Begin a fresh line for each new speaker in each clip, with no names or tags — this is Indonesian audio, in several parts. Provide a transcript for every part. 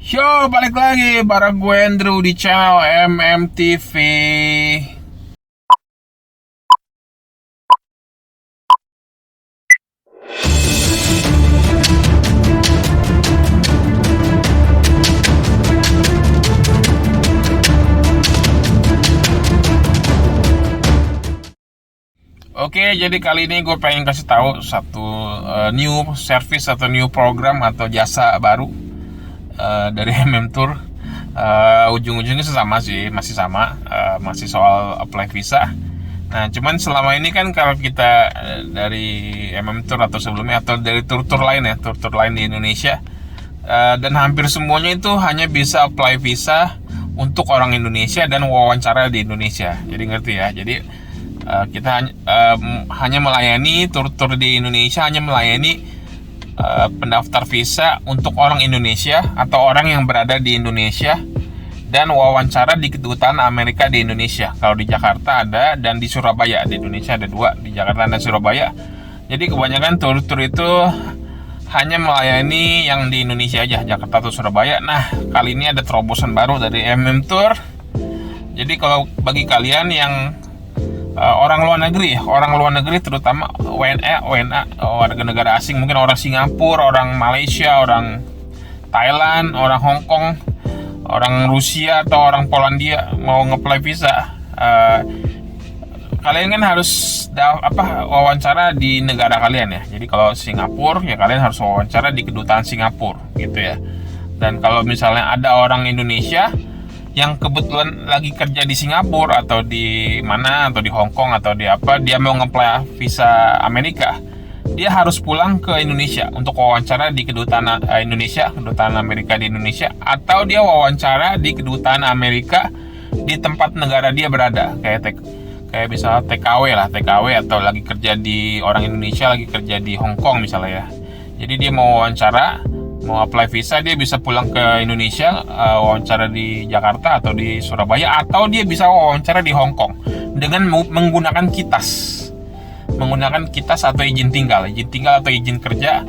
Yo, balik lagi bareng gue Andrew di channel MMTV. Oke, jadi kali ini gue pengen kasih tahu satu new service atau new program atau jasa baru dari MM Tour. Ujung-ujungnya sama sih, masih sama, masih soal apply visa. Nah, cuman selama ini kan kalau kita dari MM Tour atau sebelumnya atau dari tur-tur lain ya, tur-tur lain di Indonesia, dan hampir semuanya itu hanya bisa apply visa untuk orang Indonesia dan wawancara di Indonesia. Jadi ngerti ya. Jadi kita hanya melayani tur-tur di Indonesia, hanya melayani pendaftar visa untuk orang Indonesia atau orang yang berada di Indonesia dan wawancara di kedutaan Amerika di Indonesia. Kalau di Jakarta ada dan di Surabaya. Di Indonesia ada dua, di Jakarta dan Surabaya. Jadi kebanyakan tur-tur itu hanya melayani yang di Indonesia aja, Jakarta atau Surabaya. Nah, kali ini ada terobosan baru dari MM Tour. Jadi kalau bagi kalian yang orang luar negeri terutama WNA, warga negara asing, mungkin orang Singapura, orang Malaysia, orang Thailand, orang Hong Kong, orang Rusia atau orang Polandia mau ngeplay visa, kalian kan harus wawancara di negara kalian ya. Jadi kalau Singapura ya kalian harus wawancara di kedutaan Singapura gitu ya. Dan kalau misalnya ada orang Indonesia yang kebetulan lagi kerja di Singapura atau di mana atau di Hong Kong atau di apa, dia mau ngeplay visa Amerika, dia harus pulang ke Indonesia untuk wawancara di kedutaan Indonesia, kedutaan Amerika di Indonesia, atau dia wawancara di kedutaan Amerika di tempat negara dia berada, kayak misalnya TKW atau lagi kerja di orang Indonesia lagi kerja di Hong Kong misalnya ya. Jadi dia mau wawancara, mau apply visa, dia bisa pulang ke Indonesia, wawancara di Jakarta atau di Surabaya, atau dia bisa wawancara di Hong Kong dengan menggunakan kitas atau izin tinggal atau izin kerja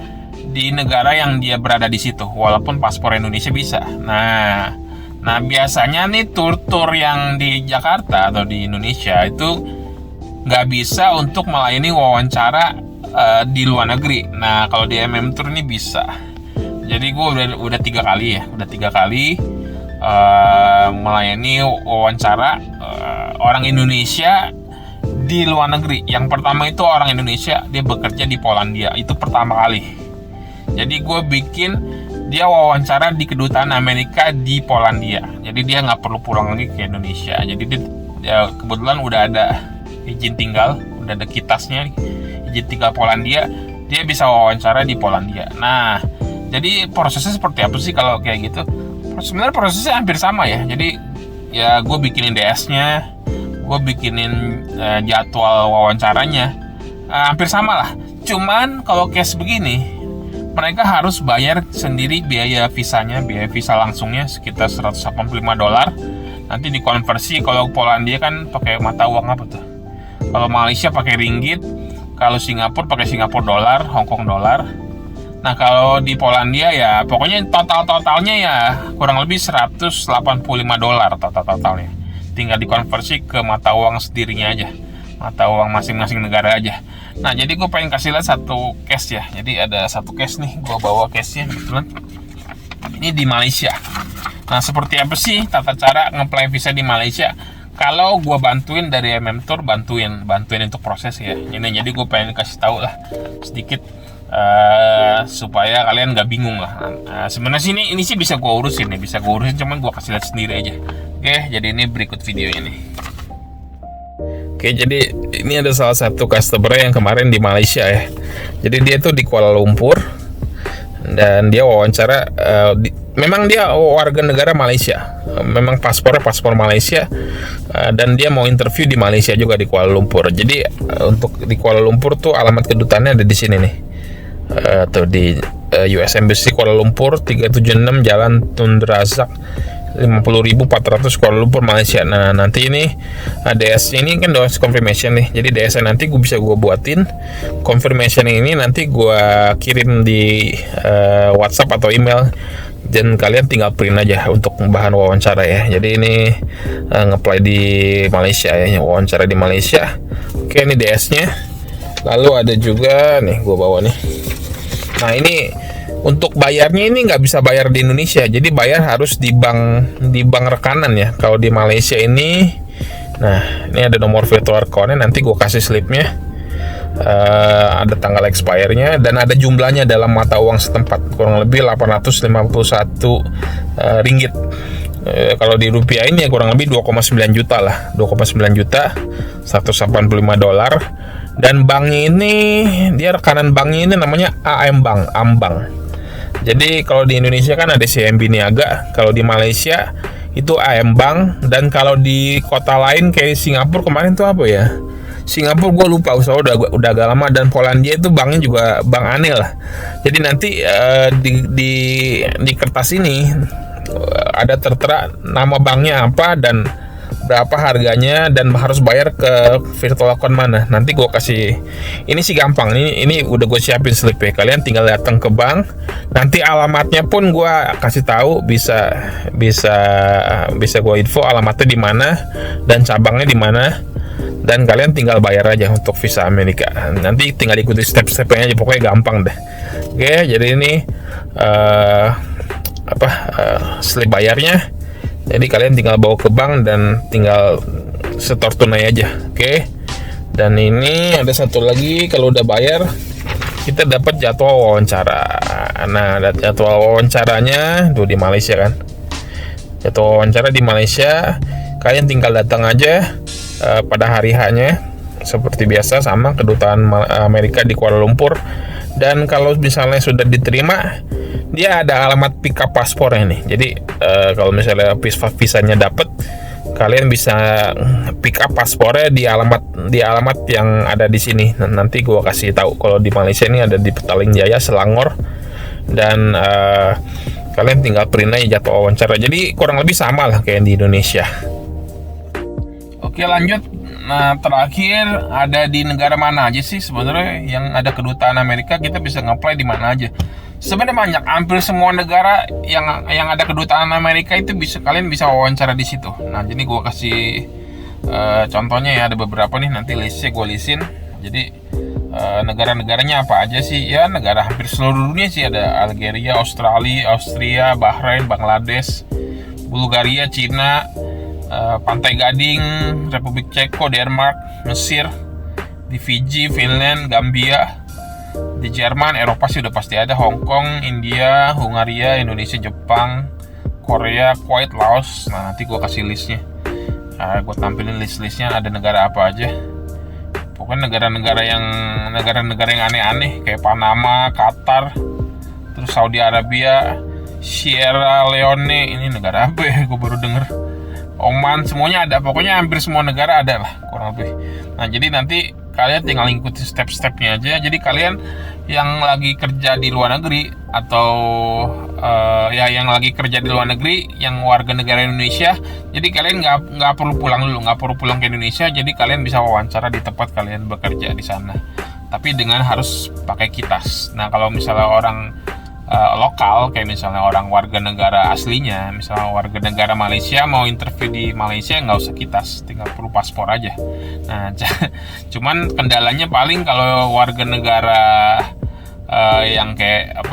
di negara yang dia berada di situ, walaupun paspor Indonesia bisa. Nah biasanya nih tur-tur yang di Jakarta atau di Indonesia itu nggak bisa untuk melayani wawancara di luar negeri. Nah kalau di MM Tour ini bisa. Jadi gue udah tiga kali melayani wawancara orang Indonesia di luar negeri. Yang pertama itu orang Indonesia, dia bekerja di Polandia, itu pertama kali. Jadi gue bikin dia wawancara di kedutaan Amerika di Polandia. Jadi dia nggak perlu pulang lagi ke Indonesia. Jadi dia kebetulan udah ada izin tinggal, udah ada kitasnya, izin tinggal Polandia, dia bisa wawancara di Polandia. Nah, jadi prosesnya seperti apa sih kalau kayak gitu? Sebenarnya prosesnya hampir sama ya. Jadi ya gue bikinin DS-nya, gue bikinin jadwal wawancaranya, hampir sama lah. Cuman kalau case begini, mereka harus bayar sendiri biaya visanya, biaya visa langsungnya sekitar $185. Nanti dikonversi, kalau Polandia kan pakai mata uang apa tuh? Kalau Malaysia pakai ringgit, kalau Singapura pakai Singapura dolar, Hong Kong dolar. Nah kalau di Polandia ya pokoknya totalnya ya kurang lebih $185 totalnya. Tinggal dikonversi ke mata uang sendirinya aja, mata uang masing-masing negara aja. Nah jadi gue pengen kasih lihat satu case ya. Jadi ada satu case nih, gue bawa case-nya kebetulan. Ini di Malaysia. Nah seperti apa sih tata cara nge-apply visa di Malaysia? Kalau gue bantuin dari MM Tour, bantuin untuk proses ya. Ini jadi gue pengen kasih tahu lah sedikit, supaya kalian nggak bingung lah. Sebenarnya sih ini sih bisa gue urusin, cuman gue kasih lihat sendiri aja. Oke, jadi ini berikut videonya nih. Oke, jadi ini ada salah satu customer yang kemarin di Malaysia ya. Jadi dia tuh di Kuala Lumpur dan dia wawancara. Memang dia warga negara Malaysia, memang paspor Malaysia, dan dia mau interview di Malaysia juga di Kuala Lumpur. Jadi untuk di Kuala Lumpur tuh alamat kedutaannya ada di sini nih. Atau di US Embassy Kuala Lumpur 376 Jalan Tun Razak 50.400 Kuala Lumpur Malaysia. Nah nanti ini DS ini kan DS confirmation nih. Jadi DS nanti gue bisa buatin confirmation ini, nanti gue kirim di WhatsApp atau email dan kalian tinggal print aja untuk bahan wawancara ya. Jadi ini ngeplay di Malaysia ya, wawancara di Malaysia. Oke, ini DS-nya. Lalu ada juga nih, gue bawa nih. Nah, ini untuk bayarnya ini nggak bisa bayar di Indonesia, jadi bayar harus di bank rekanan ya. Kalau di Malaysia ini, nah ini ada nomor virtual account-nya, nanti gue kasih slipnya, ada tanggal expire-nya dan ada jumlahnya dalam mata uang setempat, kurang lebih 851 ringgit. Kalau di rupiah ini ya kurang lebih 2,9 juta lah, 2,9 juta 185 dolar. Dan banknya ini, dia rekanan banknya ini namanya AM Bank, Ambang. Jadi kalau di Indonesia kan ada CIMB Niaga, kalau di Malaysia itu AM Bank, dan kalau di kota lain kayak Singapura kemarin tuh apa ya? Singapura gue lupa, udah agak lama, dan Polandia itu banknya juga bank aneh lah. Jadi nanti di kertas ini ada tertera nama banknya apa dan berapa harganya dan harus bayar ke virtual account mana. Nanti gue kasih, ini sih gampang, ini udah gue siapin slipnya, kalian tinggal datang ke bank, nanti alamatnya pun gue kasih tahu, bisa gue info alamatnya di mana dan cabangnya di mana, dan kalian tinggal bayar aja untuk visa Amerika. Nanti tinggal ikuti step-stepnya aja, pokoknya gampang deh. Oke, jadi ini slip bayarnya. Jadi kalian tinggal bawa ke bank dan tinggal setor tunai aja. Oke. Dan ini ada satu lagi, kalau udah bayar kita dapat jadwal wawancara. Nah, jadwal wawancaranya tuh di Malaysia kan. Jadwal wawancara di Malaysia, kalian tinggal datang aja pada hari H-nya seperti biasa, sama kedutaan Amerika di Kuala Lumpur. Dan kalau misalnya sudah diterima, dia ada alamat pick up paspornya nih. Jadi kalau misalnya visanya dapet, kalian bisa pick up paspornya di alamat yang ada di sini. Nanti gue kasih tahu. Kalau di Malaysia ini ada di Petaling Jaya, Selangor, dan kalian tinggal print aja jadwal wawancara. Jadi kurang lebih sama lah kayak di Indonesia. Oke, lanjut. Nah, terakhir ada di negara mana aja sih sebenarnya yang ada kedutaan Amerika, kita bisa nge-apply di mana aja. Sebenarnya banyak, hampir semua negara yang ada kedutaan Amerika itu kalian bisa wawancara di situ. Nah, jadi gue kasih contohnya ya, ada beberapa nih, nanti listnya gue listin. Jadi negara-negaranya apa aja sih? Ya, negara hampir seluruh dunia sih, ada Algeria, Australia, Austria, Bahrain, Bangladesh, Bulgaria, Cina, Pantai Gading, Republik Ceko, Denmark, Mesir, di Fiji, Finland, Gambia, di Jerman, Eropa sih udah pasti ada, Hong Kong, India, Hungaria, Indonesia, Jepang, Korea, Kuwait, Laos. Nah, nanti gue kasih listnya. Gue tampilin list-listnya ada negara apa aja. Pokoknya negara-negara yang aneh-aneh kayak Panama, Qatar, terus Saudi Arabia, Sierra Leone, ini negara apa ya? Gue baru denger. Oman, semuanya ada, pokoknya hampir semua negara ada lah kurang lebih. Nah, jadi nanti kalian tinggal ikuti step-stepnya aja. Jadi kalian yang lagi kerja di luar negeri atau yang lagi kerja di luar negeri, yang warga negara Indonesia, jadi kalian nggak perlu pulang dulu, nggak perlu pulang ke Indonesia. Jadi kalian bisa wawancara di tempat kalian bekerja di sana, tapi dengan harus pakai kitas. Nah, kalau misalnya orang lokal, kayak misalnya orang warga negara aslinya, misalnya warga negara Malaysia mau interview di Malaysia, nggak usah kitas, tinggal perlu paspor aja. Nah, cuman kendalanya paling kalau warga negara yang kayak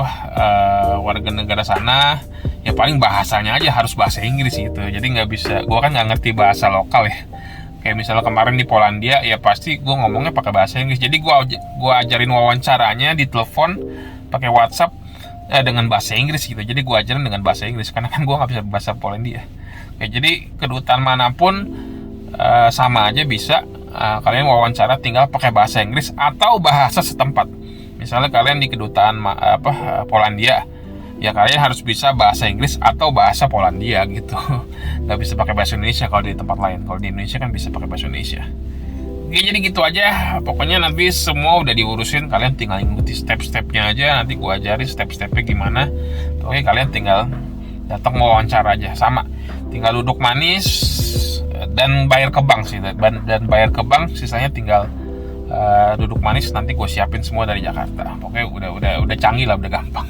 warga negara sana, ya paling bahasanya aja harus bahasa Inggris gitu. Jadi nggak bisa, gue kan nggak ngerti bahasa lokal ya. Kayak misalnya kemarin di Polandia, ya pasti gue ngomongnya pakai bahasa Inggris. Jadi gue ajarin wawancaranya di telepon pakai WhatsApp dengan bahasa Inggris gitu. Jadi gue ajarin dengan bahasa Inggris karena kan gue nggak bisa bahasa Polandia. Jadi kedutaan manapun sama aja bisa. Kalian wawancara tinggal pakai bahasa Inggris atau bahasa setempat. Misalnya kalian di kedutaan Polandia, ya kalian harus bisa bahasa Inggris atau bahasa Polandia gitu. Nggak bisa pakai bahasa Indonesia kalau di tempat lain. Kalau di Indonesia kan bisa pakai bahasa Indonesia. Oke, jadi gitu aja. Pokoknya nanti semua udah diurusin, kalian tinggal ikuti step-stepnya aja. Nanti gua ajarin step-stepnya gimana. Oke, kalian tinggal datang wawancara aja. Sama, tinggal duduk manis dan bayar ke bank sih. Dan bayar ke bank, sisanya tinggal duduk manis. Nanti gue siapin semua dari Jakarta. Pokoknya udah canggih lah, udah gampang.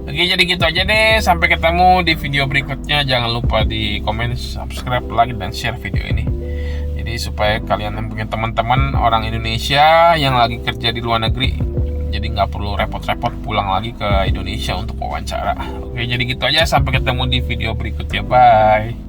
Oke, jadi gitu aja deh. Sampai ketemu di video berikutnya. Jangan lupa di komen, subscribe, like, dan share video ini. Jadi supaya kalian yang punya teman-teman orang Indonesia yang lagi kerja di luar negeri, jadi nggak perlu repot-repot pulang lagi ke Indonesia untuk wawancara. Oke, jadi gitu aja. Sampai ketemu di video berikutnya. Bye.